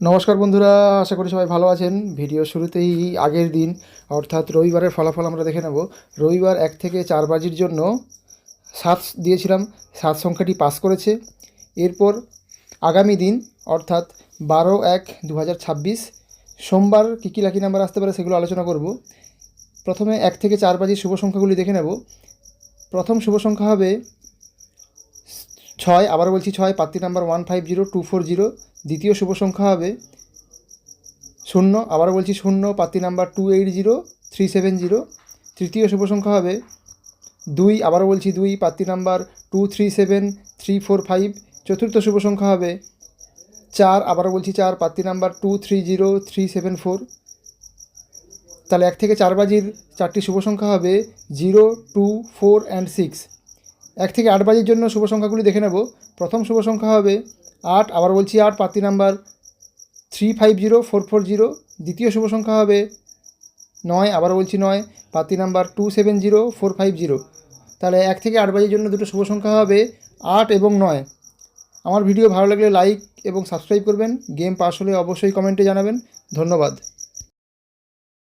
নমস্কার বন্ধুরা, আশা করি সবাই ভালো আছেন। ভিডিও শুরুতেই আগের দিন অর্থাৎ রবিবারের ফলাফল আমরা দেখে নেব। রবিবার 1 থেকে 4 বাজির জন্য 7 দিয়েছিলাম, 7 সংখ্যাটি পাস করেছে। এরপর আগামী দিন অর্থাৎ 12/1/2026 সোমবার কী কী লাকি নাম্বার আসতে পারে সেগুলো আলোচনা করব। প্রথমে 1 থেকে 4 বাজির শুভ সংখ্যাগুলি দেখে নেব। প্রথম শুভ সংখ্যা হবে 6, আবারও বলছি 6, পাত্রী নাম্বার 150240। দ্বিতীয় শুভ সংখ্যা হবে 0, আবারও বলছি 0, পাত্রী নাম্বার 280370। তৃতীয় শুভ সংখ্যা হবে 2, আবারও বলছি 2, পাত্রী নাম্বার 237345। চতুর্থ শুভ সংখ্যা হবে 4, আবারও বলছি 4, পাত্রী নাম্বার 230374। তাহলে 1 থেকে 4 বাজির 4টি শুভ সংখ্যা হবে 0, 2, 4 অ্যান্ড 6। 1 থেকে 8 বাজির জন্য শুভ সংখ্যাগুলি দেখে নেব। প্রথম শুভ সংখ্যা হবে 8, আবার বলছি 8, পাত্রী নাম্বার 350440। দ্বিতীয় শুভ সংখ্যা হবে 9, আবার বলছি 9, পাত্রী নাম্বার 270450। তাহলে 1 থেকে 8 বাজির জন্য দুটো শুভ সংখ্যা হবে 8 এবং 9। আমার ভিডিও ভালো লাগলে লাইক এবং সাবস্ক্রাইব করবেন। গেম পাস হলে অবশ্যই কমেন্টে জানাবেন। ধন্যবাদ।